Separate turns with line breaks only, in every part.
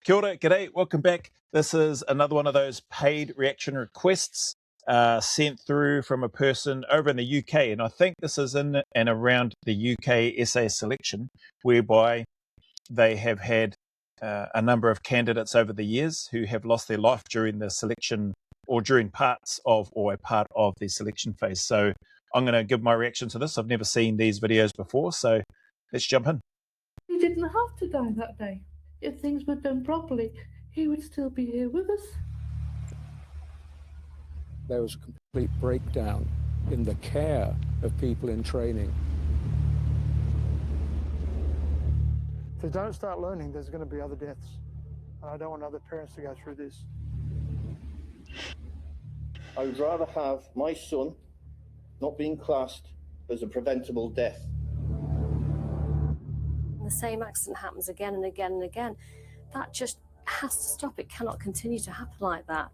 Kia ora, g'day, welcome back. This is another one of those paid reaction requests sent through from a person over in the UK. And I think this is in and around the UK SAS selection, whereby they have had a number of candidates over the years who have lost their life during the selection or during parts of or a part of the selection phase. So I'm going to give my reaction to this. I've never seen these videos before, so let's jump in.
He didn't have to die that day. If things were done properly, he would still be here with us.
There was a complete breakdown in the care of people in training.
If they don't start learning, there's going to be other deaths. And I don't want other parents to go through this.
I would rather have my son not being classed as a preventable death.
The same accident happens again and again and again. That just has to stop. It cannot continue to happen like that.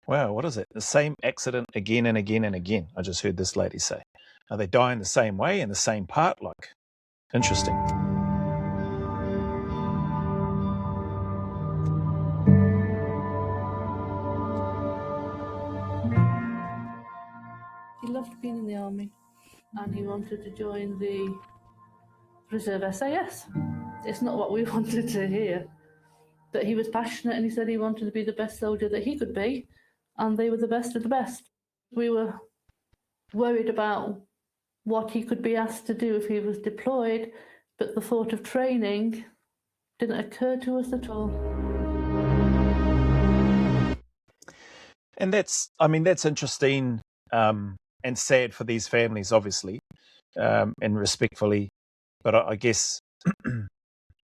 Wow, what is it? The same accident again and again and again. I just heard this lady say. Are they dying the same way in the same part? Like, interesting.
He loved being in the army and he wanted to join the Reserve SAS. It's not what we wanted to hear. But he was passionate and he said he wanted to be the best soldier that he could be, and they were the best of the best. We were worried about what he could be asked to do if he was deployed, but the thought of training didn't occur to us at all.
And that's interesting and sad for these families, obviously, and respectfully. But I guess,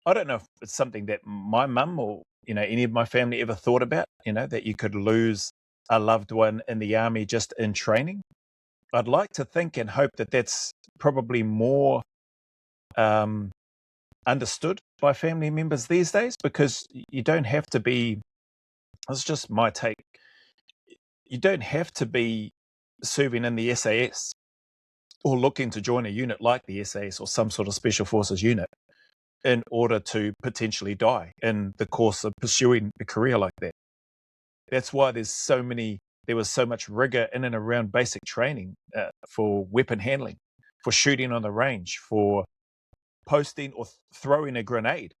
I don't know if it's something that my mum or, any of my family ever thought about, that you could lose a loved one in the army just in training. I'd like to think and hope that that's probably more understood by family members these days, because you don't have to be, that's just my take, you don't have to be serving in the SAS or looking to join a unit like the SAS or some sort of special forces unit in order to potentially die in the course of pursuing a career like that. That's why there was so much rigor in and around basic training for weapon handling, for shooting on the range, for posting or throwing a grenade.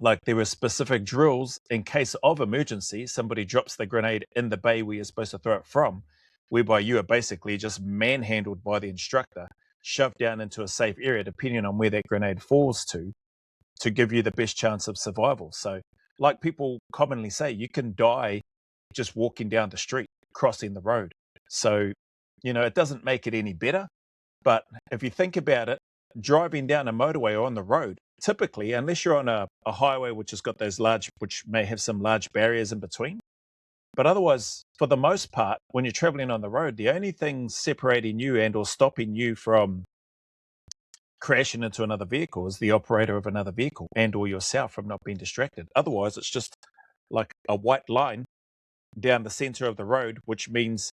Like, there were specific drills in case of emergency. Somebody drops the grenade in the bay where you're supposed to throw it from, whereby you are basically just manhandled by the instructor, shoved down into a safe area, depending on where that grenade falls to give you the best chance of survival. So, like people commonly say, you can die just walking down the street, crossing the road. So, it doesn't make it any better. But if you think about it, driving down a motorway or on the road, typically, unless you're on a highway which has got which may have some large barriers in between, but otherwise, for the most part, when you're traveling on the road, the only thing separating you and or stopping you from crashing into another vehicle is the operator of another vehicle and or yourself from not being distracted. Otherwise, it's just like a white line down the center of the road, which means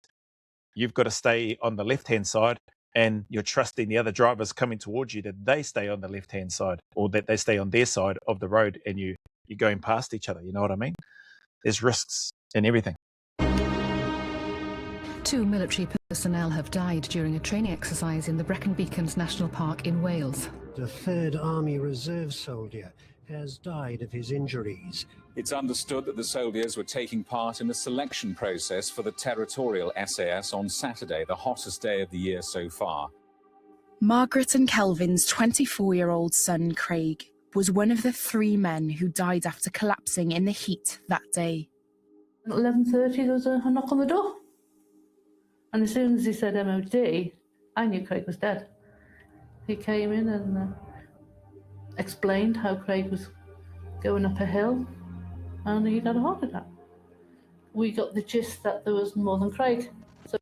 you've got to stay on the left-hand side, and you're trusting the other drivers coming towards you that they stay on the left-hand side, or that they stay on their side of the road, and you're going past each other. You know what I mean? There's risks in everything.
2 military personnel have died during a training exercise in the Brecon Beacons National Park in Wales.
The 3rd Army Reserve soldier has died of his injuries.
It's understood that the soldiers were taking part in the selection process for the territorial SAS on Saturday, the hottest day of the year so far.
Margaret and Kelvin's 24-year-old son, Craig, was one of the 3 men who died after collapsing in the heat that day.
At 11:30, there was a knock on the door. And as soon as he said MOD, I knew Craig was dead. He came in and explained how Craig was going up a hill and he'd had a heart attack. We got the gist that there was more than Craig. So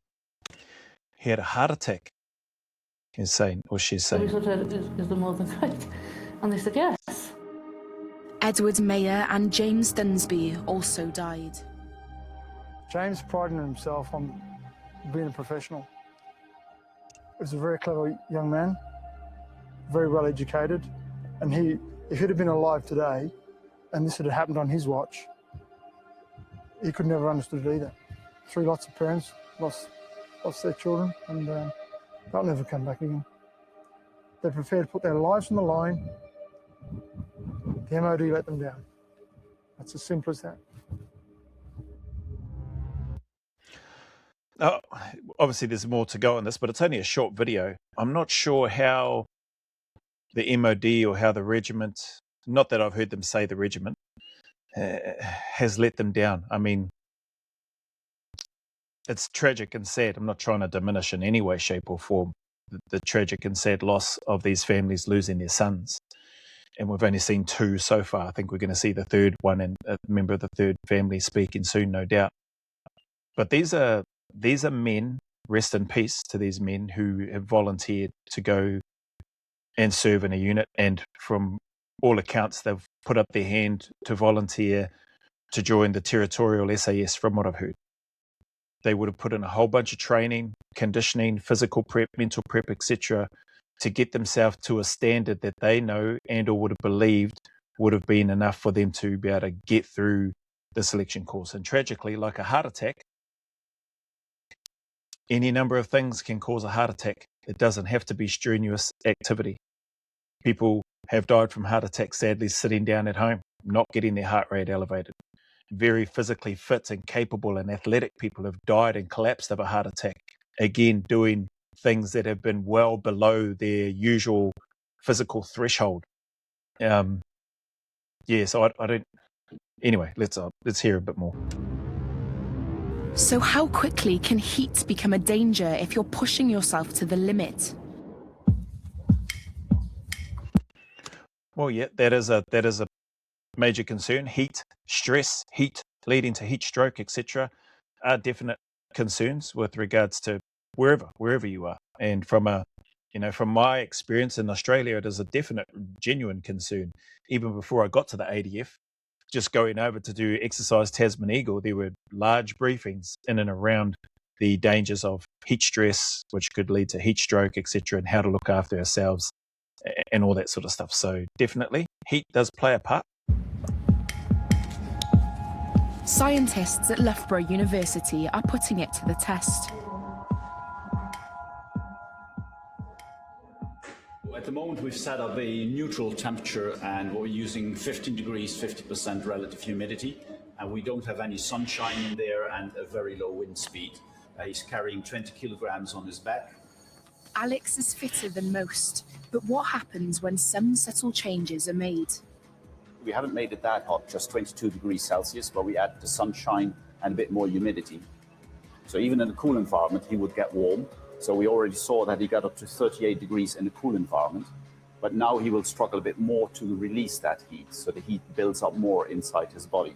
he had a heart attack, he's saying, or she's saying.
So we sort of, is there more than Craig? And they said yes.
Edward Mayer and James Dunsby also died.
James prided himself on being a professional. He was a very clever young man, very well educated, and if he'd have been alive today, and this had happened on his watch, he could never have understood it either. 3 lots of parents lost their children, and they'll never come back again. They're prepared to put their lives on the line. The MOD let them down. That's as simple as that.
Oh, obviously, there's more to go on this, but it's only a short video. I'm not sure how the MOD or how the regiment, not that I've heard them say the regiment, has let them down. I mean, it's tragic and sad. I'm not trying to diminish in any way, shape or form the tragic and sad loss of these families losing their sons. And we've only seen 2 so far. I think we're going to see the third one and a member of the third family speaking soon, no doubt. But these are men, rest in peace to these men who have volunteered to go and serve in a unit. And from all accounts, they've put up their hand to volunteer to join the territorial SAS, from what I've heard. They would have put in a whole bunch of training, conditioning, physical prep, mental prep, etc., to get themselves to a standard that they know and or would have believed would have been enough for them to be able to get through the selection course. And tragically, like a heart attack, any number of things can cause a heart attack. It doesn't have to be strenuous activity. People have died from heart attacks, sadly, sitting down at home, not getting their heart rate elevated. Very physically fit and capable and athletic people have died and collapsed of a heart attack, again, doing things that have been well below their usual physical threshold. So I don't. Anyway, let's hear a bit more.
So how quickly can heat become a danger if you're pushing yourself to the limit?
Well, yeah, that is a major concern. Heat, stress, heat leading to heat stroke, etc., are definite concerns with regards to wherever you are. And from my experience in Australia, it is a definite, genuine concern. Even before I got to the ADF, just going over to do exercise Tasman Eagle, there were large briefings in and around the dangers of heat stress, which could lead to heat stroke, etc., and how to look after ourselves and all that sort of stuff. So definitely, heat does play a part.
Scientists at Loughborough University are putting it to the test.
At the moment, we've set up a neutral temperature and we're using 15 degrees, 50% relative humidity, and we don't have any sunshine in there and a very low wind speed. He's carrying 20 kilograms on his back.
Alex is fitter than most, but what happens when some subtle changes are made?
We haven't made it that hot, just 22 degrees Celsius, but we add the sunshine and a bit more humidity. So even in a cool environment, he would get warm. So we already saw that he got up to 38 degrees in a cool environment, but now he will struggle a bit more to release that heat. So the heat builds up more inside his body.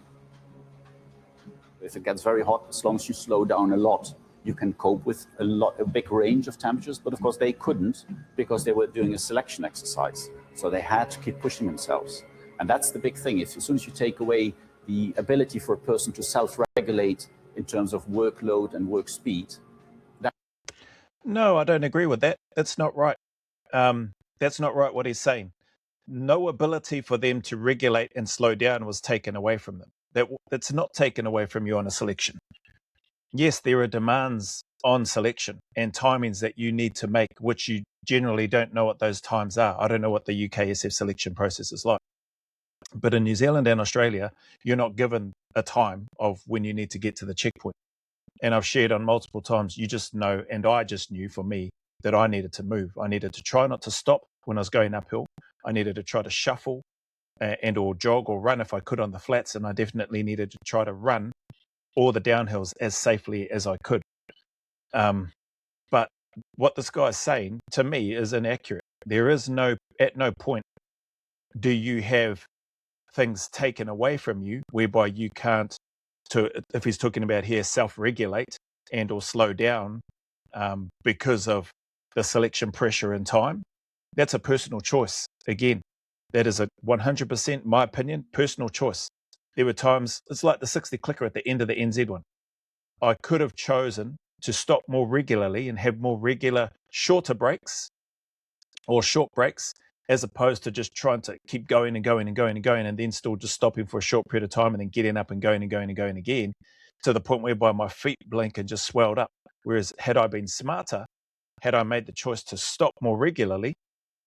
If it gets very hot, as long as you slow down a lot, you can cope with a big range of temperatures, but of course they couldn't because they were doing a selection exercise. So they had to keep pushing themselves. And that's the big thing. As soon as you take away the ability for a person to self-regulate in terms of workload and work speed.
No, I don't agree with that. That's not right. That's not right what he's saying. No ability for them to regulate and slow down was taken away from them. That's not taken away from you on a selection. Yes, there are demands on selection and timings that you need to make, which you generally don't know what those times are. I don't know what the UKSF selection process is like. But in New Zealand and Australia, you're not given a time of when you need to get to the checkpoint. And I've shared on multiple times, you just know, and I just knew for me that I needed to move. I needed to try not to stop when I was going uphill. I needed to try to shuffle and or jog or run if I could on the flats. And I definitely needed to try to run all the downhills as safely as I could. But what this guy is saying to me is inaccurate. There is at no point do you have things taken away from you whereby you can't, if he's talking about here, self-regulate and or slow down because of the selection pressure and time. That's a personal choice. Again, that is a 100%, my opinion, personal choice. There were times, it's like the 60 clicker at the end of the NZ one. I could have chosen to stop more regularly and have more regular shorter breaks or short breaks as opposed to just trying to keep going and going and going and going, and then still just stopping for a short period of time and then getting up and going and going and going again, to the point whereby my feet blink and just swelled up. Whereas had I been smarter, had I made the choice to stop more regularly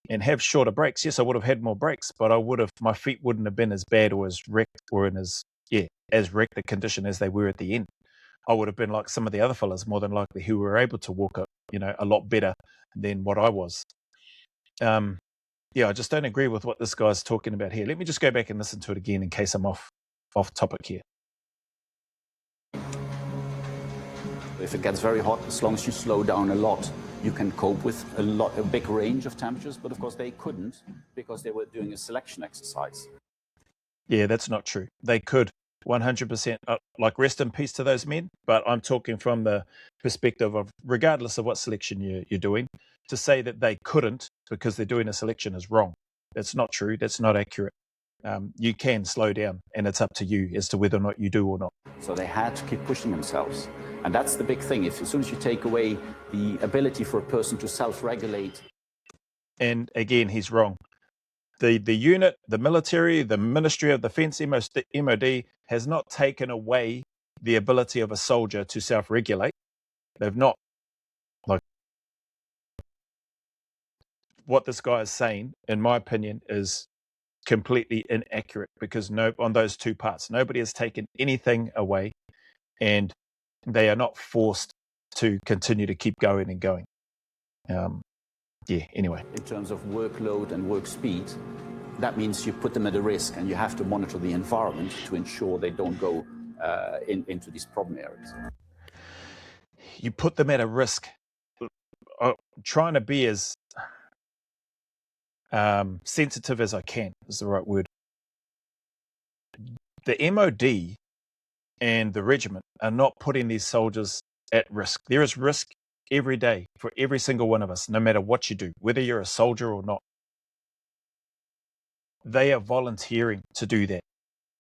and have shorter breaks, yes, I would have had more breaks, but my feet wouldn't have been as bad or as wrecked or in as wrecked a condition as they were at the end. I would have been like some of the other fellas, more than likely, who were able to walk a lot better than what I was. I just don't agree with what this guy's talking about here. Let me just go back and listen to it again in case I'm off topic here.
If it gets very hot, as long as you slow down a lot, you can cope with a big range of temperatures. But of course, they couldn't because they were doing a selection exercise.
Yeah, that's not true. They could 100%. Like, rest in peace to those men. But I'm talking from the perspective of, regardless of what selection you're doing, to say that they couldn't because they're doing a selection is wrong. That's not true. That's not accurate. You can slow down, and it's up to you as to whether or not you do or not.
So they had to keep pushing themselves. And that's the big thing. As soon as you take away the ability for a person to self-regulate.
And again, he's wrong. The unit, the military, the Ministry of Defence, MOD, has not taken away the ability of a soldier to self-regulate. They've not. Like, what this guy is saying, in my opinion, is completely inaccurate, because on those two parts, nobody has taken anything away, and they are not forced to continue to keep going and going. Anyway.
In terms of workload and work speed, that means you put them at a risk, and you have to monitor the environment to ensure they don't go into these problem areas.
You put them at a risk. Trying to be as sensitive as I can is the right word. The MOD and the regiment are not putting these soldiers at risk. There is risk every day for every single one of us, no matter what you do, whether you're a soldier or not. They are volunteering to do that,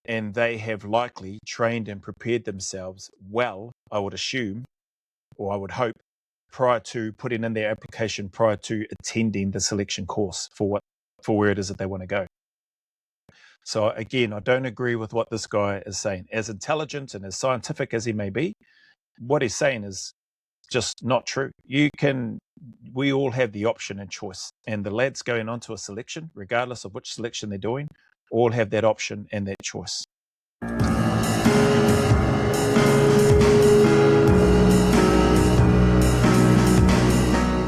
and they have likely trained and prepared themselves well, I would assume, or I would hope, prior to putting in their application, prior to attending the selection course for where it is that they want to go. So again, I don't agree with what this guy is saying. As intelligent and as scientific as he may be, what he's saying is just not true. We all have the option and choice. And the lads going on to a selection, regardless of which selection they're doing, all have that option and that choice.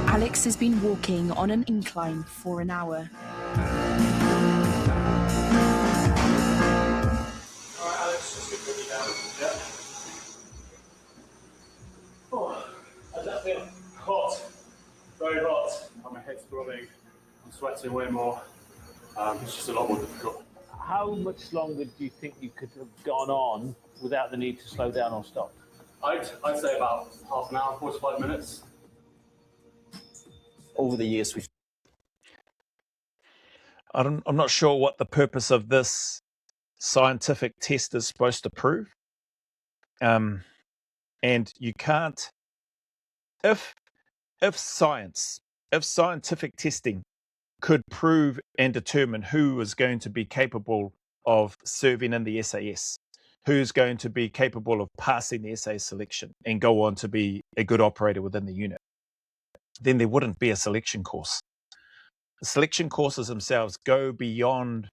Alex has been walking on an incline for an hour.
Hot, very hot. My head's throbbing. I'm sweating way more. It's just a lot more difficult.
How much longer do you think you could have gone on without the need to slow down or stop?
I'd say about half an hour, 45 minutes.
Over the years,
I'm not sure what the purpose of this scientific test is supposed to prove. And you can't, if scientific testing could prove and determine who is going to be capable of serving in the SAS, who's going to be capable of passing the SAS selection and go on to be a good operator within the unit, then there wouldn't be a selection course. The selection courses themselves go beyond,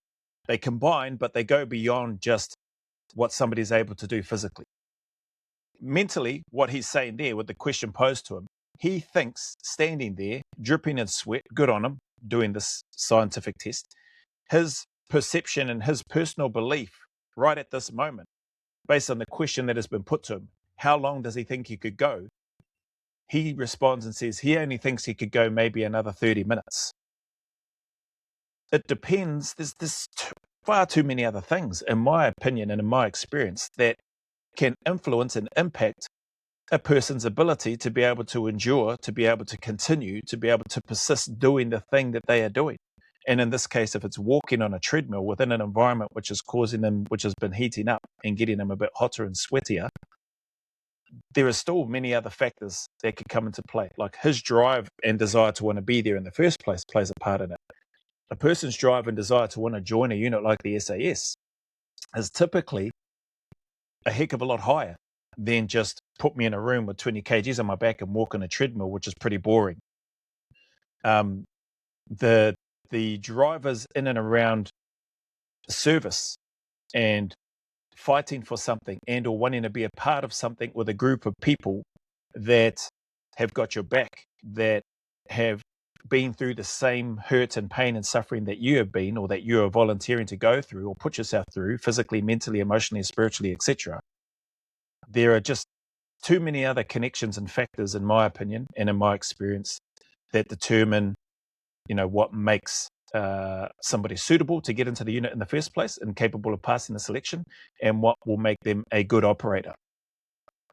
they combine, but they go beyond just what somebody's able to do physically. Mentally, what he's saying there with the question posed to him, he thinks standing there, dripping in sweat, good on him, doing this scientific test, his perception and his personal belief right at this moment, based on the question that has been put to him, how long does he think he could go? He responds and says he only thinks he could go maybe another 30 minutes. It depends. There's far too many other things, in my opinion and in my experience, that can influence and impact a person's ability to be able to endure, to be able to continue, to be able to persist doing the thing that they are doing. And in this case, if it's walking on a treadmill within an environment which is causing them, which has been heating up and getting them a bit hotter and sweatier, there are still many other factors that could come into play. Like his drive and desire to want to be there in the first place plays a part in it. a person's drive and desire to want to join a unit like the SAS is typically a heck of a lot higher than just put me in a room with 20 kgs on my back and walk on a treadmill, which is pretty boring. The drivers in and around service and fighting for something and or wanting to be a part of something with a group of people that have got your back, that have been through the same hurt and pain and suffering that you have been, or that you are volunteering to go through or put yourself through physically, mentally, emotionally, spiritually, etc. There are just too many other connections and factors, in my opinion and in my experience, that determine, what makes somebody suitable to get into the unit in the first place and capable of passing the selection, and what will make them a good operator.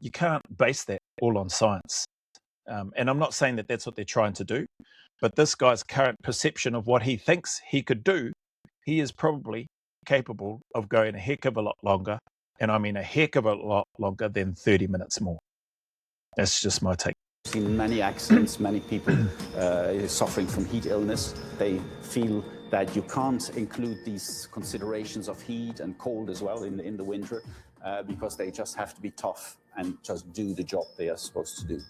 You can't base that all on science. And I'm not saying that that's what they're trying to do, but this guy's current perception of what he thinks he could do, he is probably capable of going a heck of a lot longer, and I mean a heck of a lot longer than 30 minutes more. That's just my take.
I've seen many accidents, many people suffering from heat illness. They feel that you can't include these considerations of heat and cold as well in the winter because they just have to be tough and just do the job they are supposed to do.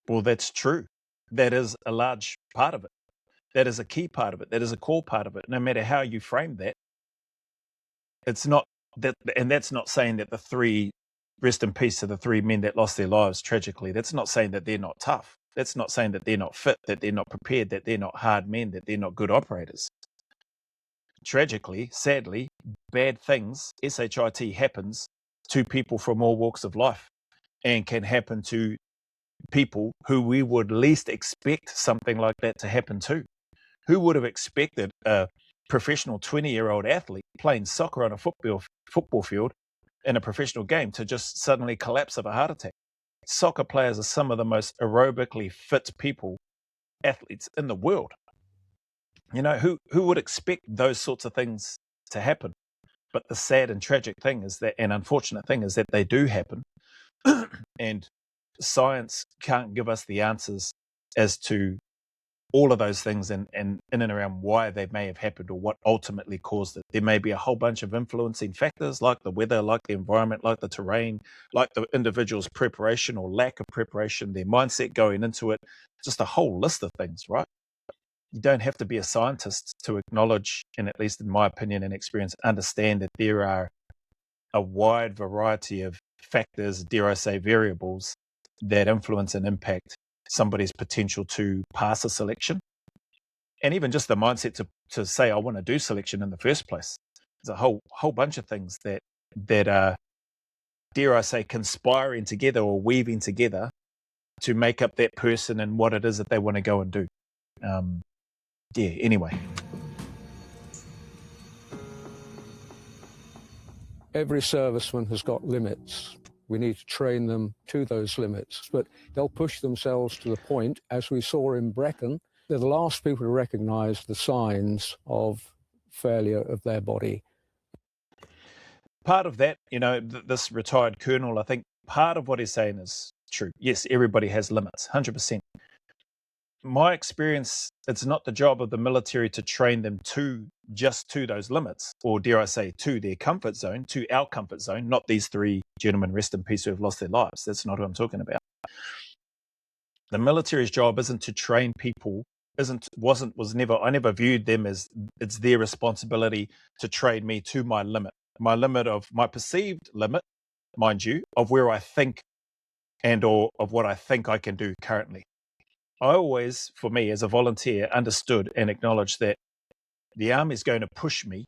Well, that's true. That is a large part of it. That is a key part of it. That is a core part of it. No matter how you frame that, it's not that, and that's not saying that the three, rest in peace to the three men that lost their lives tragically. That's not saying that they're not tough. That's not saying that they're not fit, that they're not prepared, that they're not hard men, that they're not good operators. Tragically, sadly, bad things, SHIT, happens to people from all walks of life, and can happen to people who we would least expect something like that to happen to. Who would have expected a professional 20-year-old athlete playing soccer on a football field in a professional game to just suddenly collapse of a heart attack? Soccer players are some of the most aerobically fit athletes in the world. Who would expect those sorts of things to happen? But the sad and tragic thing is that, and unfortunate thing is that they do happen. And science can't give us the answers as to all of those things and in and around why they may have happened or what ultimately caused it. There may be a whole bunch of influencing factors like the weather, like the environment, like the terrain, like the individual's preparation or lack of preparation, their mindset going into it, just a whole list of things, right? You don't have to be a scientist to acknowledge, and at least in my opinion and experience, understand that there are a wide variety of factors, dare I say variables, that influence and impact somebody's potential to pass a selection. And even just the mindset to say, I want to do selection in the first place. There's a whole bunch of things that are, dare I say, conspiring together or weaving together to make up that person and what it is that they want to go and do. Anyway.
Every serviceman has got limits. We need to train them to those limits, but they'll push themselves to the point, as we saw in Brecon, they're the last people to recognise the signs of failure of their body.
Part of that, this retired colonel, I think part of what he's saying is true. Yes, everybody has limits, 100%. My experience, it's not the job of the military to train them to those limits, or dare I say, to their comfort zone, to our comfort zone, not these three gentlemen, rest in peace, who have lost their lives. That's not what I'm talking about. The military's job isn't to train people, I never viewed them as it's their responsibility to train me to my limit of my perceived limit, mind you, of where I think and or of what I think I can do currently. I always, for me, as a volunteer, understood and acknowledged that the Army is going to push me,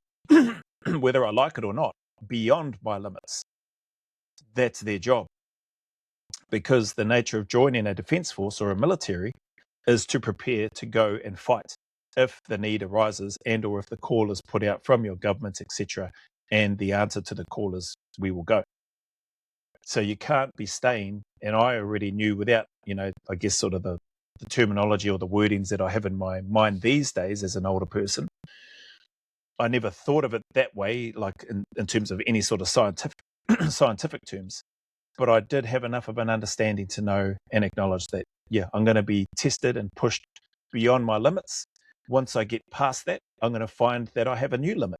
whether I like it or not, beyond my limits. That's their job. Because the nature of joining a defence force or a military is to prepare to go and fight if the need arises and or if the call is put out from your government, etc. And the answer to the call is, we will go. So you can't be staying, and I already knew without, I guess sort of the terminology or the wordings that I have in my mind these days as an older person. I never thought of it that way, like in terms of any sort of scientific terms, but I did have enough of an understanding to know and acknowledge that, I'm going to be tested and pushed beyond my limits, once I get past that, I'm going to find that I have a new limit.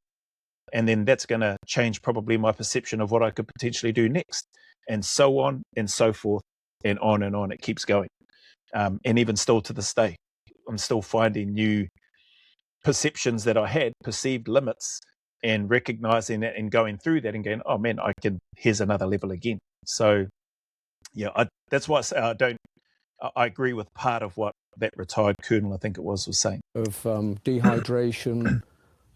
And then that's going to change probably my perception of what I could potentially do next, and so on and so forth, and on and on. It keeps going. And even still to this day, I'm still finding new perceptions that I had, perceived limits, and recognizing that and going through that and going, oh man, here's another level again. So yeah, that's why I say I agree with part of what that retired colonel, I think it was saying.
Of dehydration,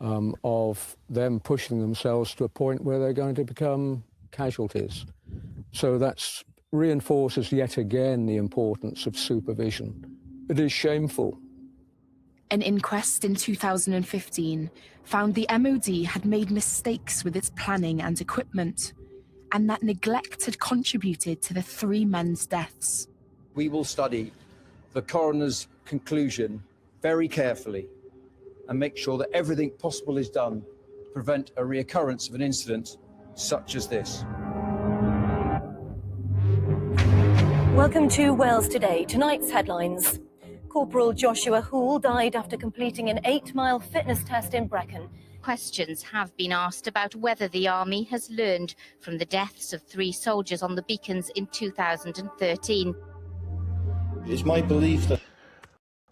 of them pushing themselves to a point where they're going to become casualties. So that reinforces yet again the importance of supervision. It is shameful.
An inquest in 2015 found the MOD had made mistakes with its planning and equipment, and that neglect had contributed to the 3 men's deaths.
We will study the coroner's conclusion very carefully and make sure that everything possible is done to prevent a reoccurrence of an incident such as this.
Welcome to Wales Today. Tonight's headlines. Corporal Joshua Hoole died after completing an 8-mile fitness test in Brecon.
Questions have been asked about whether the Army has learned from the deaths of 3 soldiers on the Beacons in 2013.
It's my belief that...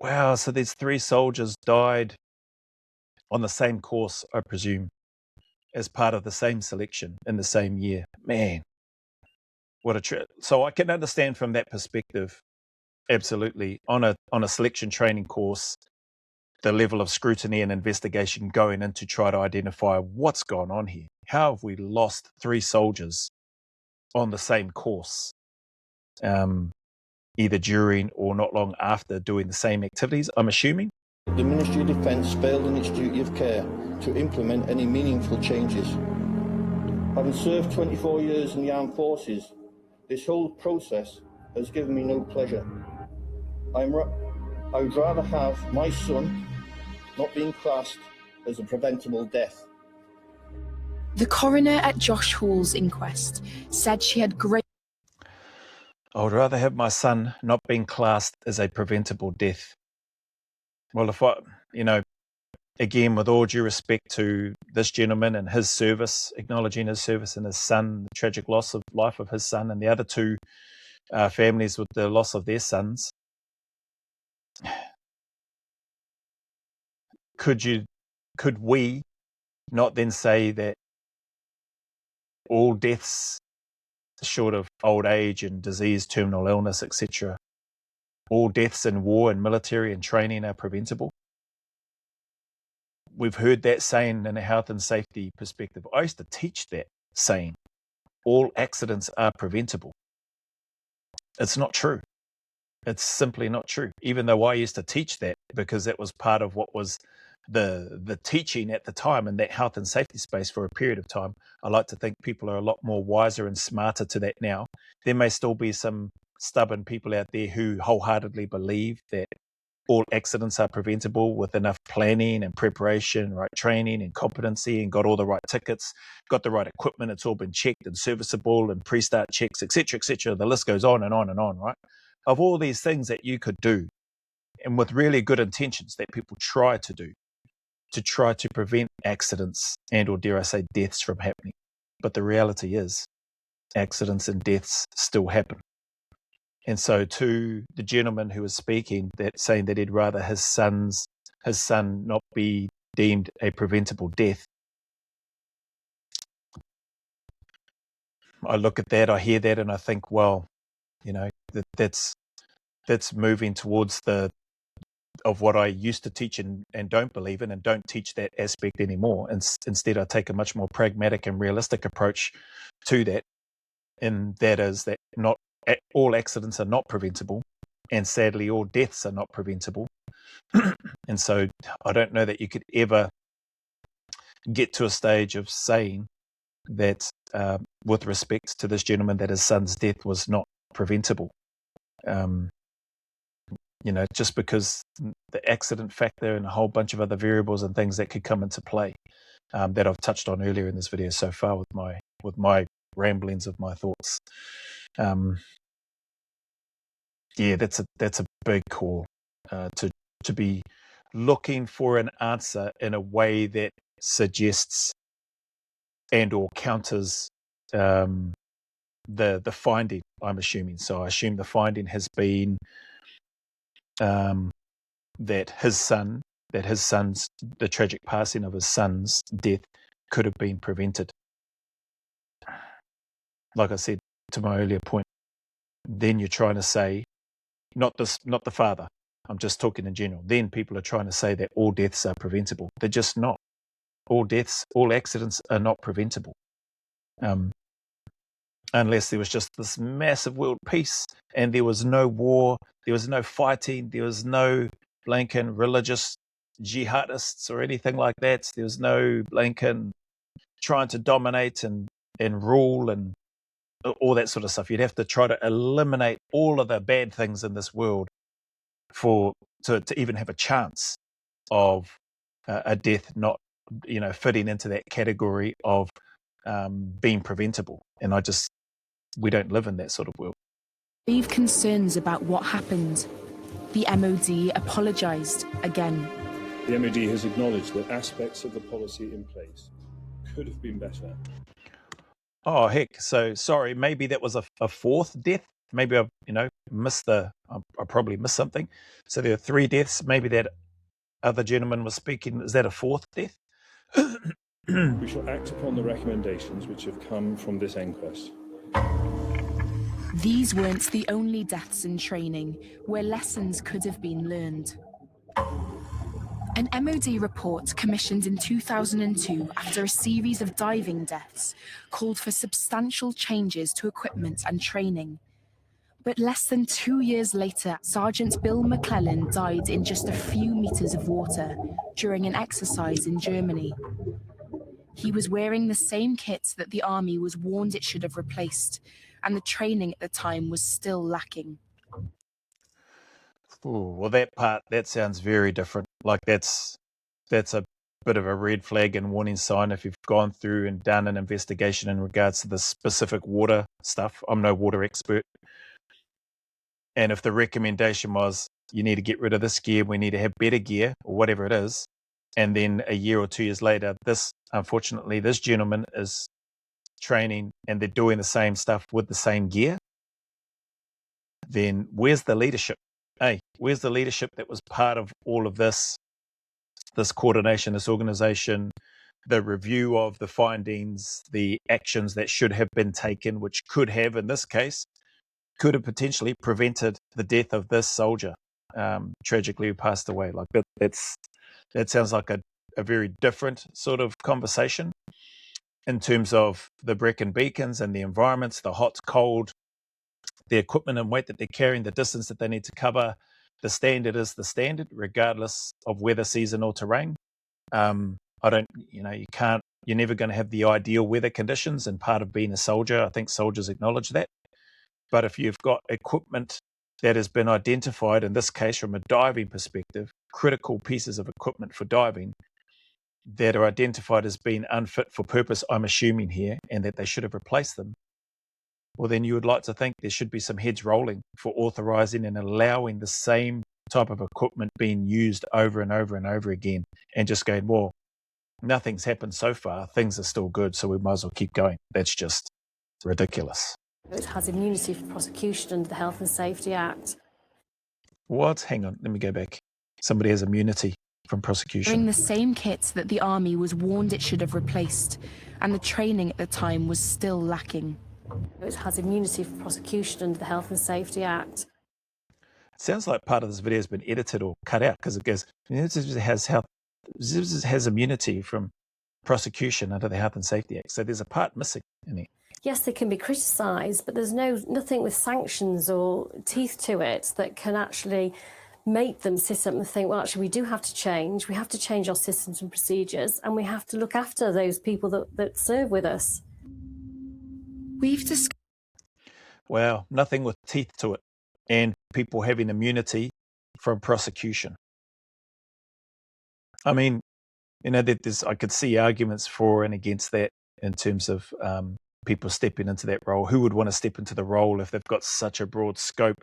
Wow, so these 3 soldiers died on the same course, I presume, as part of the same selection in the same year. Man, what a trip. So I can understand from that perspective, absolutely, on a selection training course, the level of scrutiny and investigation going in to try to identify what's gone on here. How have we lost 3 soldiers on the same course, either during or not long after doing the same activities, I'm assuming?
The Ministry of Defence failed in its duty of care to implement any meaningful changes. Having served 24 years in the armed forces, this whole process has given me no pleasure. I would rather have my son not being classed as a preventable death.
The coroner at Josh Hall's inquest said she had great...
I would rather have my son not being classed as a preventable death. Well, again, with all due respect to this gentleman and his service, acknowledging his service and his son, the tragic loss of life of his son, and the other 2 families with the loss of their sons, could we not then say that all deaths, short of old age and disease, terminal illness, etc., all deaths in war and military and training are preventable? We've heard that saying in a health and safety perspective. I used to teach that saying, all accidents are preventable. It's not true. It's simply not true. Even though I used to teach that, because that was part of what was the teaching at the time in that health and safety space for a period of time. I like to think people are a lot more wiser and smarter to that now. There may still be some stubborn people out there who wholeheartedly believe that all accidents are preventable with enough planning and preparation, right training and competency, and got all the right tickets, got the right equipment, it's all been checked and serviceable and pre-start checks, etc., etc. The list goes on and on and on, right? Of all these things that you could do, and with really good intentions that people try to do, to try to prevent accidents and, or dare I say, deaths from happening. But the reality is, accidents and deaths still happen. And so to the gentleman who was speaking, that saying that he'd rather his son not be deemed a preventable death, I look at that, I hear that, and I think, well, that's moving towards of what I used to teach and don't believe in, and don't teach that aspect anymore. And instead, I take a much more pragmatic and realistic approach to that, and that is that not all accidents are not preventable, and sadly, all deaths are not preventable. And so I don't know that you could ever get to a stage of saying that, with respect to this gentleman, that his son's death was not preventable. Just because the accident factor and a whole bunch of other variables and things that could come into play, that I've touched on earlier in this video so far with my ramblings of my thoughts. That's a big call to be looking for an answer in a way that suggests and or counters the finding, I'm assuming. So I assume the finding has been that his son's, the tragic passing of his son's death could have been prevented. Like I said to my earlier point, then you're trying to say, not the father, I'm just talking in general. Then people are trying to say that all deaths are preventable. They're just not. All deaths, all accidents are not preventable. Unless there was just this massive world peace and there was no war, there was no fighting, there was no blanking religious jihadists or anything like that. There was no blanking trying to dominate and rule and all that sort of stuff. You'd have to try to eliminate all of the bad things in this world to even have a chance of a death not, fitting into that category of being preventable. And we don't live in that sort of world.
Grave concerns about what happened. The MOD apologised again.
The MOD has acknowledged that aspects of the policy in place could have been better.
Oh, heck. So, sorry, maybe that was a fourth death. Maybe I've, missed I probably missed something. So there are 3 deaths. Maybe that other gentleman was speaking. Is that a fourth death?
We shall act upon the recommendations which have come from this inquest.
These weren't the only deaths in training where lessons could have been learned. An MOD report commissioned in 2002 after a series of diving deaths called for substantial changes to equipment and training. But less than 2 years later, Sergeant Bill McClellan died in just a few meters of water during an exercise in Germany. He was wearing the same kit that the Army was warned it should have replaced, and the training at the time was still lacking.
Ooh, well, that sounds very different. Like that's a bit of a red flag and warning sign if you've gone through and done an investigation in regards to the specific water stuff. I'm no water expert. And if the recommendation was you need to get rid of this gear, we need to have better gear or whatever it is, and then a year or 2 years later, unfortunately, this gentleman is training and they're doing the same stuff with the same gear, then where's the leadership? Hey, where's the leadership that was part of all of this coordination, this organization, the review of the findings, the actions that should have been taken, which could have, in this case, could have potentially prevented the death of this soldier, tragically who passed away. Like that sounds like a very different sort of conversation in terms of the Brecon beacons and the environments, the hot, cold, the equipment and weight that they're carrying, the distance that they need to cover. The standard is the standard, regardless of weather, season, or terrain. You're never going to have the ideal weather conditions, and part of being a soldier, I think soldiers acknowledge that. But if you've got equipment that has been identified, in this case from a diving perspective, critical pieces of equipment for diving that are identified as being unfit for purpose, I'm assuming here, and that they should have replaced them, well, then you would like to think there should be some heads rolling for authorising and allowing the same type of equipment being used over and over and over again, and just going, well, nothing's happened so far, things are still good, so we might as well keep going. That's just ridiculous.
It has immunity for prosecution under the Health and Safety Act.
What? Hang on, let me go back. Somebody has immunity from prosecution.
Wearing the same kit that the Army was warned it should have replaced, and the training at the time was still lacking.
It has immunity for prosecution under the Health and Safety Act.
It sounds like part of this video has been edited or cut out because it goes, has immunity from prosecution under the Health and Safety Act. So there's a part missing in it.
Yes, they can be criticised, but there's nothing with sanctions or teeth to it that can actually make them sit up and think, well, actually, we do have to change. We have to change our systems and procedures, and we have to look after those people that serve with us.
We've discussed.
Well, nothing with teeth to it, and people having immunity from prosecution. I mean, I could see arguments for and against that in terms of people stepping into that role. Who would want to step into the role if they've got such a broad scope?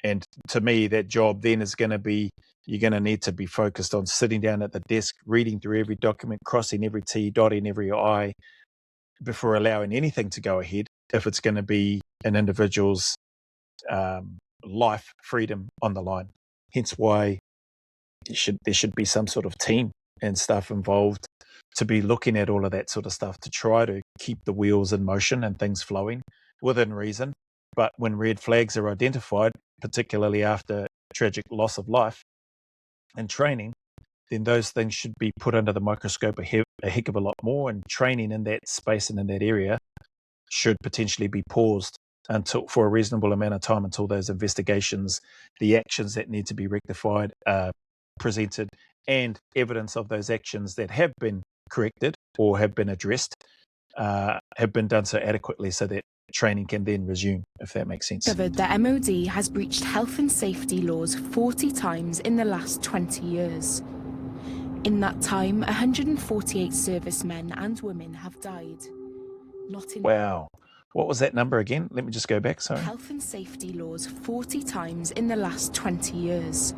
And to me, that job then is going to be you're going to need to be focused on sitting down at the desk, reading through every document, crossing every T, dotting every I, before allowing anything to go ahead if it's going to be an individual's life, freedom on the line. Hence why there should be some sort of team and stuff involved to be looking at all of that sort of stuff to try to keep the wheels in motion and things flowing within reason. But when red flags are identified, particularly after tragic loss of life and training, then those things should be put under the microscope a heck of a lot more, and training in that space and in that area should potentially be paused until for a reasonable amount of time until those investigations, the actions that need to be rectified are presented, and evidence of those actions that have been corrected or have been addressed have been done so adequately so that training can then resume, if that makes sense.
Discovered that MOD has breached health and safety laws 40 times in the last 20 years. In that time, 148 servicemen and women have died. Not in
Wow. What was that number again? Let me just go back, sorry.
Health and safety laws 40 times in the last 20 years.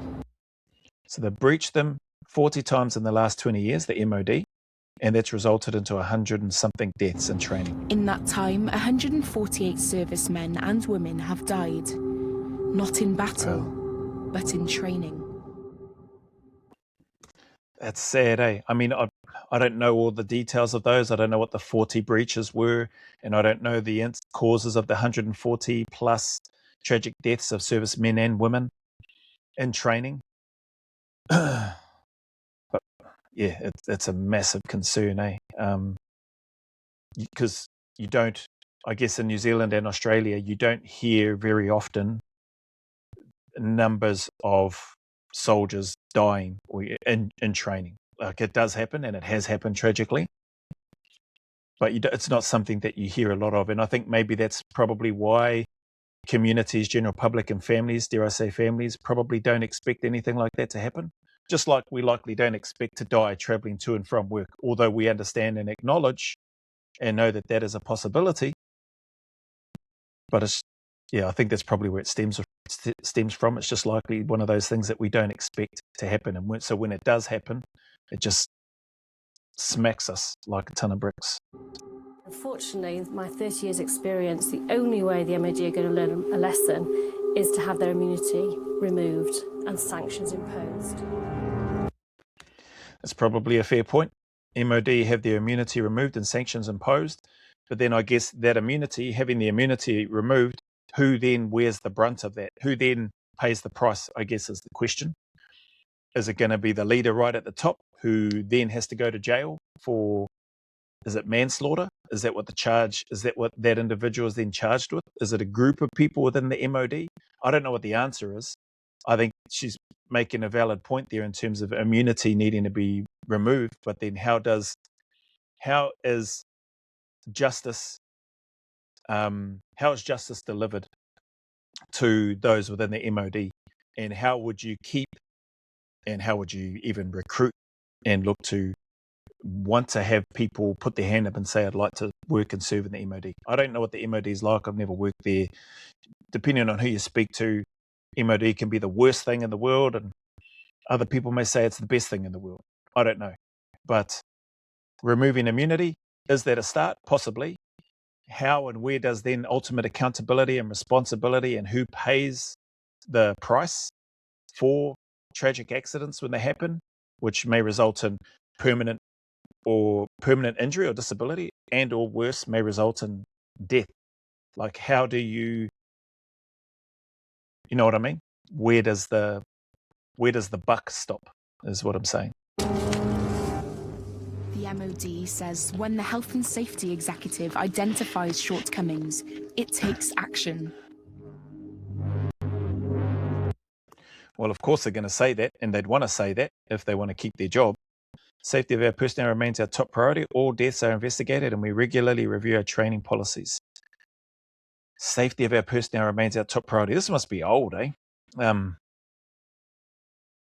So they've breached them 40 times in the last 20 years, the MOD, and that's resulted into 100 and something deaths in training.
In that time, 148 servicemen and women have died. Not in battle, but in training.
That's sad, eh? I mean, I don't know all the details of those. I don't know what the 40 breaches were, and I don't know the causes of the 140 plus tragic deaths of servicemen and women in training. But yeah, it's a massive concern, eh? Because you don't, I guess in New Zealand and Australia, you don't hear very often numbers of soldiers dying in training. Like, it does happen, and it has happened tragically, but it's not something that you hear a lot of. And I think maybe that's probably why communities, general public, and families, dare I say families, probably don't expect anything like that to happen. Just like we likely don't expect to die traveling to and from work, although we understand and acknowledge and know that that is a possibility. But I think that's probably where it stems from. It's just likely one of those things that we don't expect to happen. And so when it does happen, it just smacks us like a ton of bricks.
Unfortunately, my 30 years experience, the only way the MOD are going to learn a lesson is to have their immunity removed and sanctions imposed.
That's probably a fair point. MOD have their immunity removed and sanctions imposed, but then I guess that immunity, having the immunity removed, who then wears the brunt of that? Who then pays the price, I guess, is the question. Is it going to be the leader right at the top who then has to go to jail for, is it manslaughter? Is that what that individual is then charged with? Is it a group of people within the MOD? I don't know what the answer is. I think she's making a valid point there in terms of immunity needing to be removed, but then how is justice delivered to those within the MOD, and how would you keep, and how would you even recruit and look to want to have people put their hand up and say, I'd like to work and serve in the MOD? I don't know what the MOD is like. I've never worked there. Depending on who you speak to, MOD can be the worst thing in the world, and other people may say it's the best thing in the world. I don't know. But removing immunity, is that a start? Possibly. How and where does then ultimate accountability and responsibility, and who pays the price for tragic accidents when they happen, which may result in permanent injury or disability, and or worse, may result in death? Like, how do you know what I mean? Where does the buck stop, is what I'm saying.
The MOD says when the Health and Safety Executive identifies shortcomings, it takes action.
Well, of course they're going to say that, and they'd want to say that if they want to keep their job. Safety of our personnel remains our top priority. All deaths are investigated, and we regularly review our training policies. Safety of our personnel remains our top priority. This must be old, eh?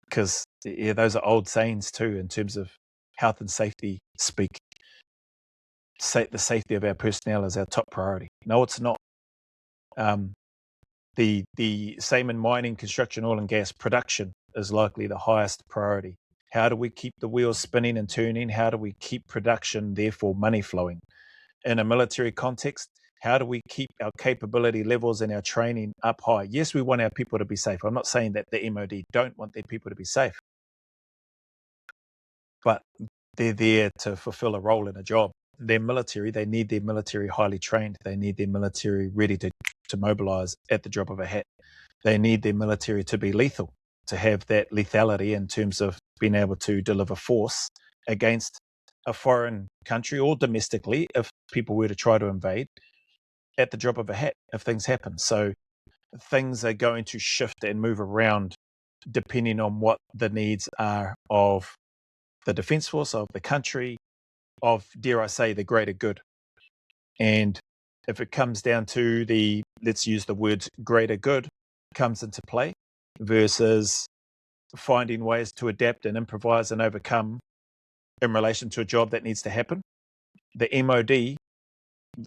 Because those are old sayings too, in terms of health and safety speak. The safety of our personnel is our top priority. No, it's not. The same in mining, construction, oil and gas production. is likely the highest priority. How do we keep the wheels spinning and turning? How do we keep production, therefore money flowing? In a military context, how do we keep our capability levels and our training up high? Yes, we want our people to be safe. I'm not saying that the MOD don't want their people to be safe, but they're there to fulfill a role in a job. They're military. They need their military highly trained. They need their military ready to mobilize at the drop of a hat. They need their military to be lethal, to have that lethality in terms of being able to deliver force against a foreign country or domestically if people were to try to invade at the drop of a hat if things happen. So things are going to shift and move around depending on what the needs are of the Defence Force, of the country, of, dare I say, the greater good. And if it comes down to the, let's use the words greater good, comes into play versus finding ways to adapt and improvise and overcome in relation to a job that needs to happen, the MOD,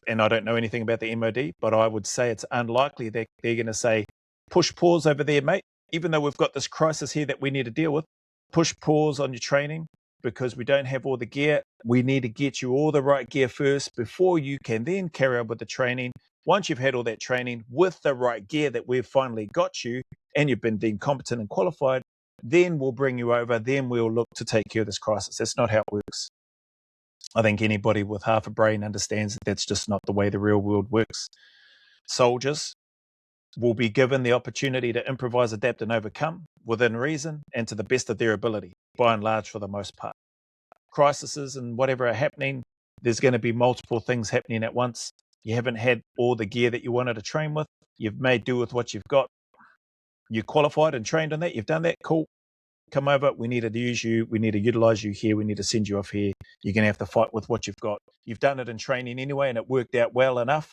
and I don't know anything about the MOD, but I would say it's unlikely that they're going to say, push pause over there, mate, even though we've got this crisis here that we need to deal with, push pause on your training because we don't have all the gear. We need to get you all the right gear first before you can then carry on with the training. Once you've had all that training with the right gear that we've finally got you and you've been deemed competent and qualified, then we'll bring you over, then we'll look to take care of this crisis. That's not how it works. I think anybody with half a brain understands that that's just not the way the real world works. Soldiers will be given the opportunity to improvise, adapt, and overcome within reason and to the best of their ability, by and large, for the most part. Crises and whatever are happening, there's going to be multiple things happening at once. You haven't had all the gear that you wanted to train with. You've made do with what you've got. You qualified and trained on that. You've done that. Cool. Come over. We need to use you. We need to utilize you here. We need to send you off here. You're going to have to fight with what you've got. You've done it in training anyway, and it worked out well enough,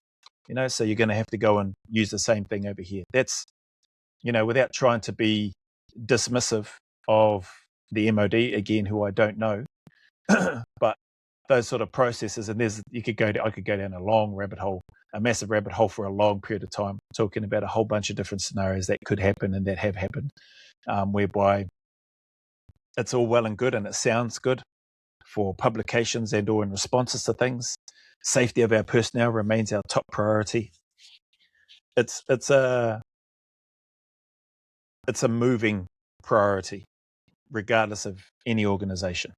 so you're going to have to go and use the same thing over here. That's, without trying to be dismissive of the MOD, again, who I don't know, but those sort of processes, and I could go down a long rabbit hole, a massive rabbit hole for a long period of time, talking about a whole bunch of different scenarios that could happen and that have happened, whereby it's all well and good and it sounds good for publications and or in responses to things. Safety of our personnel remains our top priority. It's a moving priority, regardless of any organization.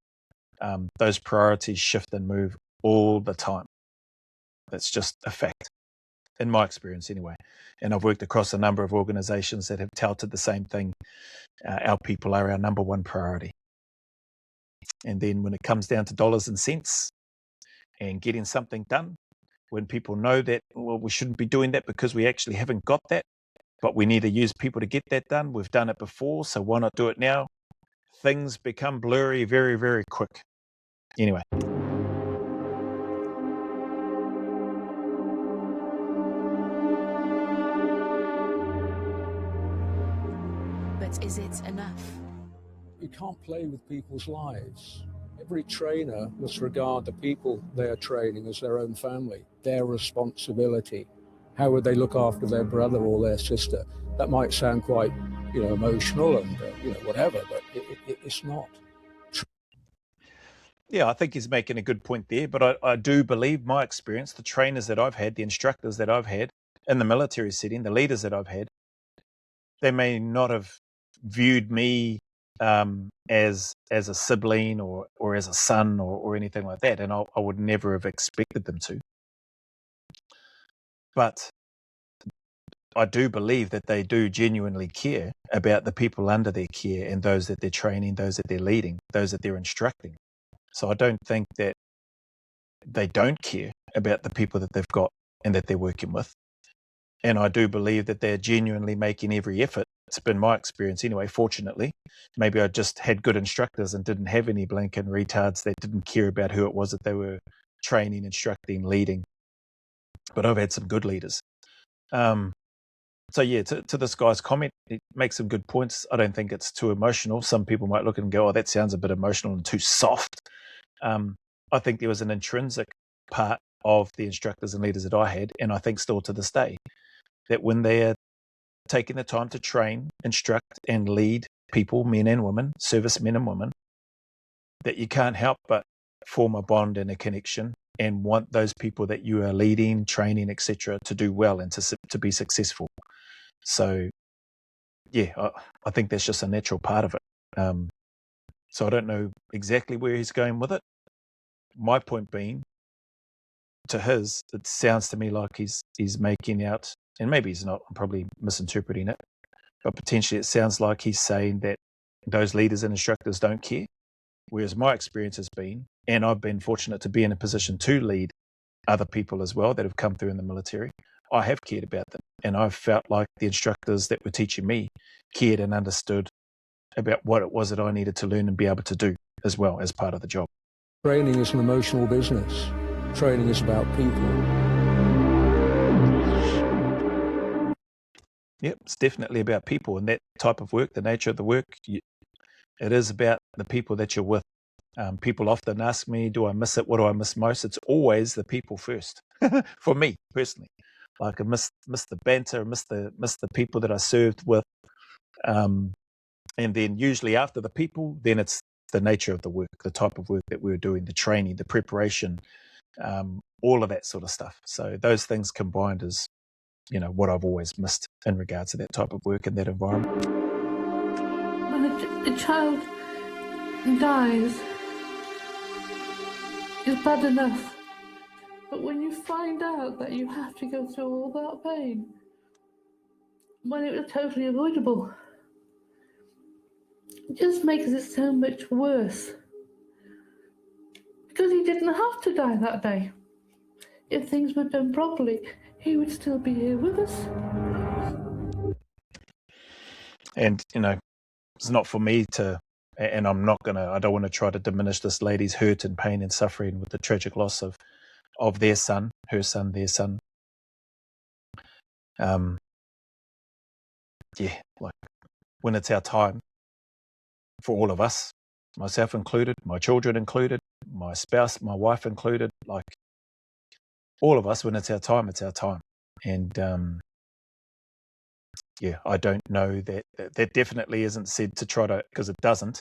Those priorities shift and move all the time. That's just a fact, in my experience anyway. And I've worked across a number of organizations that have touted the same thing. Our people are our number one priority. And then when it comes down to dollars and cents and getting something done, when people know that, well, we shouldn't be doing that because we actually haven't got that, but we need to use people to get that done. We've done it before, so why not do it now? Things become blurry very, very quick. Anyway.
But is it enough?
You can't play with people's lives. Every trainer must regard the people they're training as their own family, their responsibility. How would they look after their brother or their sister? That might sound quite, emotional and, whatever, but it's not.
Yeah, I think he's making a good point there, but I do believe my experience, the trainers that I've had, the instructors that I've had in the military setting, the leaders that I've had, they may not have viewed me as a sibling or as a son or anything like that, and I would never have expected them to. But I do believe that they do genuinely care about the people under their care and those that they're training, those that they're leading, those that they're instructing. So I don't think that they don't care about the people that they've got and that they're working with. And I do believe that they're genuinely making every effort. It's been my experience anyway, fortunately. Maybe I just had good instructors and didn't have any blinking retards that didn't care about who it was that they were training, instructing, leading. But I've had some good leaders. So yeah, to this guy's comment, it makes some good points. I don't think it's too emotional. Some people might look at it and go, oh, that sounds a bit emotional and too soft. I think there was an intrinsic part of the instructors and leaders that I had, and I think still to this day, that when they're taking the time to train, instruct, and lead people, men and women, servicemen and women, that you can't help but form a bond and a connection and want those people that you are leading, training, etc., to do well and to be successful. So, yeah, I think that's just a natural part of it. So I don't know exactly where he's going with it. My point being, to his, it sounds to me like he's making out, and maybe he's not, I'm probably misinterpreting it, but potentially it sounds like he's saying that those leaders and instructors don't care. Whereas my experience has been, and I've been fortunate to be in a position to lead other people as well that have come through in the military, I have cared about them. And I've felt like the instructors that were teaching me cared and understood about what it was that I needed to learn and be able to do as well as part of the job.
Training is an emotional business. Training is about people.
Yep, it's definitely about people, and that type of work, the nature of the work, it is about the people that you're with. People often ask me, do I miss it? What do I miss most? It's always the people first, for me personally. Like I miss the banter, miss the people that I served with, and then usually after the people, then it's the nature of the work, the type of work that we were doing, the training, the preparation, all of that sort of stuff. So those things combined is, what I've always missed in regards to that type of work and that environment.
When a child dies, it's bad enough. But when you find out that you have to go through all that pain, when it was totally avoidable, it just makes it so much worse. Because he didn't have to die that day. If things were done properly, he would still be here with us.
And, it's not for me to, and I don't want to try to diminish this lady's hurt and pain and suffering with the tragic loss of their son, her son, their son. Like when it's our time, for all of us, myself included, my children included, my spouse, my wife included, like all of us, when it's our time, it's our time. And I don't know that definitely isn't said to try to, because it doesn't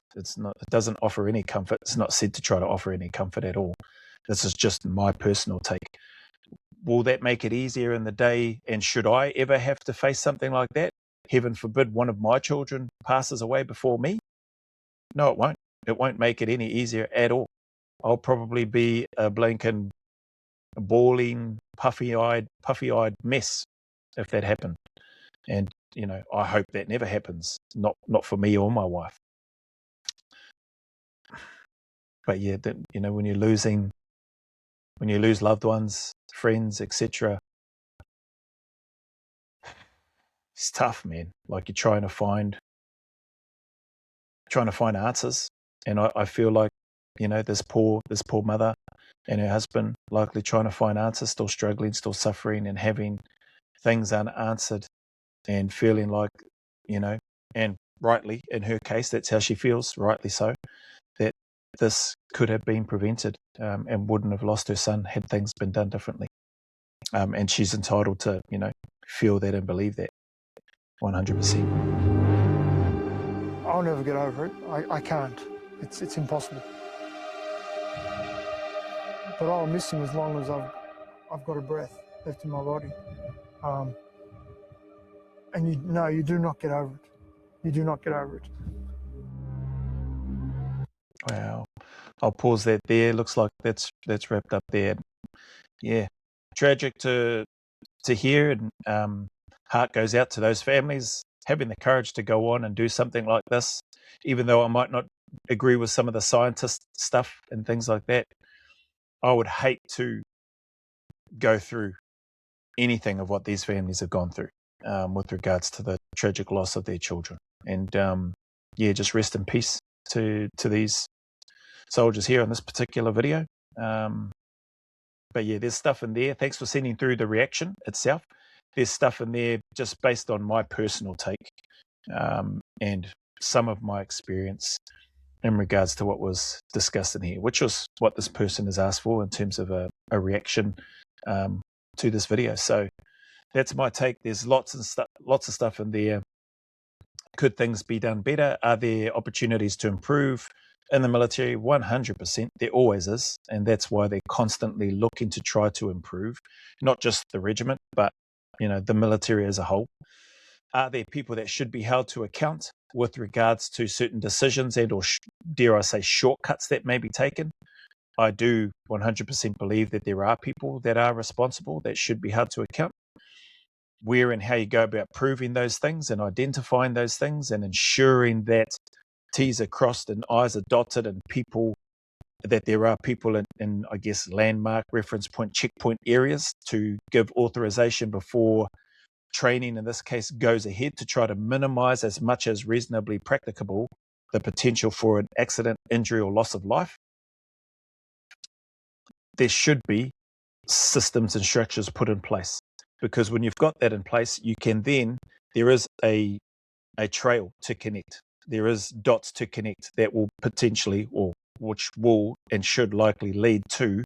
offer any comfort. It's not said to try to offer any comfort at all. This is just my personal take. Will that make it easier in the day? And should I ever have to face something like that? Heaven forbid one of my children passes away before me. No, it won't. It won't make it any easier at all. I'll probably be a blinking, bawling, puffy-eyed mess if that happened. And, I hope that never happens. Not for me or my wife. But yeah, when you lose loved ones, friends, etc., it's tough, man. Like you're trying to find answers. And I feel like, this poor mother and her husband likely trying to find answers, still struggling, still suffering, and having things unanswered, and feeling like, and rightly in her case, that's how she feels, rightly so, that this could have been prevented and wouldn't have lost her son had things been done differently. And she's entitled to, feel that and believe that 100%.
I'll never get over it. I can't. It's impossible. But I'll miss him as long as I've got a breath left in my body. And you do not get over it. You do not get over it.
Wow. I'll pause that there. Looks like that's wrapped up there. Yeah. Tragic to hear, and heart goes out to those families having the courage to go on and do something like this, even though I might not agree with some of the scientist stuff and things like that. I would hate to go through anything of what these families have gone through with regards to the tragic loss of their children. And just rest in peace to these soldiers here on this particular video. But yeah, there's stuff in there. Thanks for sending through the reaction itself. There's stuff in there just based on my personal take and some of my experience in regards to what was discussed in here, which was what this person has asked for in terms of a reaction to this video. So that's my take. There's lots of stuff in there Could things be done better? Are there opportunities to improve in the military? 100%. There always is. And that's why they're constantly looking to try to improve, not just the regiment, but, the military as a whole. Are there people that should be held to account with regards to certain decisions and or, dare I say, shortcuts that may be taken? I do 100% believe that there are people that are responsible that should be held to account. Where and how you go about proving those things and identifying those things and ensuring that T's are crossed and I's are dotted and that there are people in, I guess, landmark, reference point, checkpoint areas to give authorization before training, in this case, goes ahead to try to minimize as much as reasonably practicable the potential for an accident, injury, or loss of life. There should be systems and structures put in place, because when you've got that in place, you can then, there is a trail to connect. There is dots to connect that will potentially, or which will and should likely lead to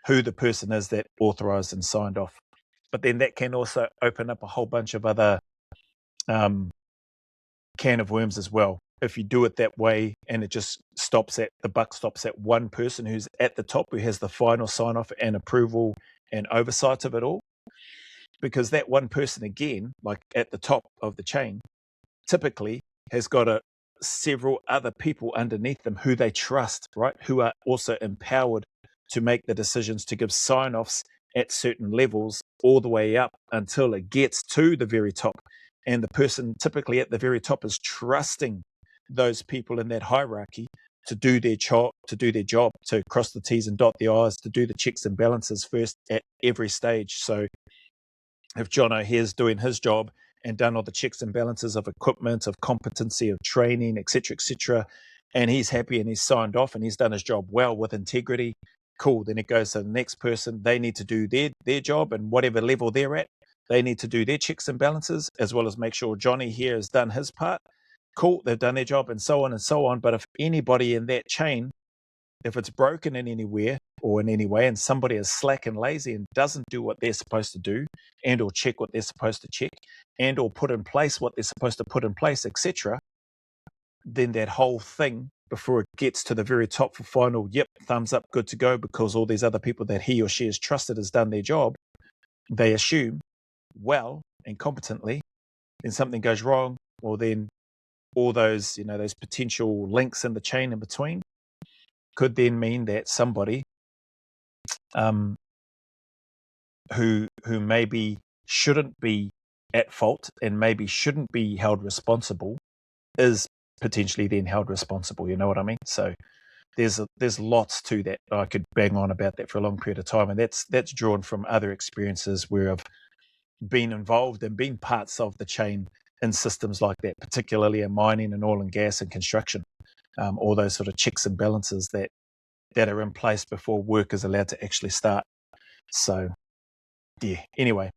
who the person is that authorized and signed off. But then that can also open up a whole bunch of other can of worms as well. If you do it that way and the buck stops at one person who's at the top, who has the final sign off and approval and oversight of it all, because that one person, again, like at the top of the chain, typically has got several other people underneath them who they trust, right? Who are also empowered to make the decisions, to give sign-offs at certain levels all the way up until it gets to the very top. And the person typically at the very top is trusting those people in that hierarchy to do their job, to cross the T's and dot the I's, to do the checks and balances first at every stage. So if John O'Hare's doing his job and done all the checks and balances of equipment, of competency, of training, etc., and he's happy and he's signed off and he's done his job well with integrity, cool. Then it goes to the next person. They need to do their job, and whatever level they're at, they need to do their checks and balances, as well as make sure Johnny here has done his part. Cool, they've done their job, and so on and so on. But if anybody in that chain, if it's broken in anywhere or in any way, and somebody is slack and lazy and doesn't do what they're supposed to do, and or check what they're supposed to check, and or put in place what they're supposed to put in place, etc., then that whole thing, before it gets to the very top for final, yep, thumbs up, good to go, because all these other people that he or she has trusted has done their job, they assume well and competently, then something goes wrong, or then all those, those potential links in the chain in between could then mean that somebody who maybe shouldn't be at fault and maybe shouldn't be held responsible is potentially then held responsible. You know what I mean? So there's lots to that. I could bang on about that for a long period of time, and that's drawn from other experiences where I've been involved and been parts of the chain in systems like that, particularly in mining and oil and gas and construction. All those sort of checks and balances that are in place before work is allowed to actually start. So, yeah, anyway,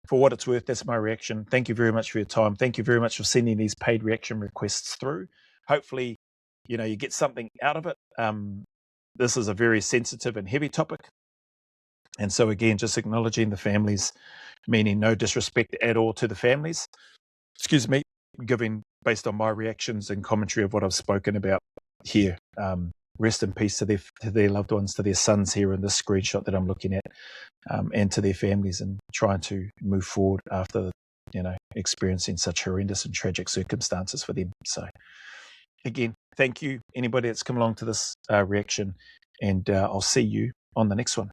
for what it's worth, that's my reaction. Thank you very much for your time. Thank you very much for sending these paid reaction requests through. Hopefully, you get something out of it. This is a very sensitive and heavy topic. And so, again, just acknowledging the families, meaning no disrespect at all to the families. Excuse me, giving based on my reactions and commentary of what I've spoken about here. Rest in peace to their loved ones, to their sons here in this screenshot that I'm looking at, and to their families, and trying to move forward after, experiencing such horrendous and tragic circumstances for them. So, again, thank you, anybody that's come along to this reaction, and I'll see you on the next one.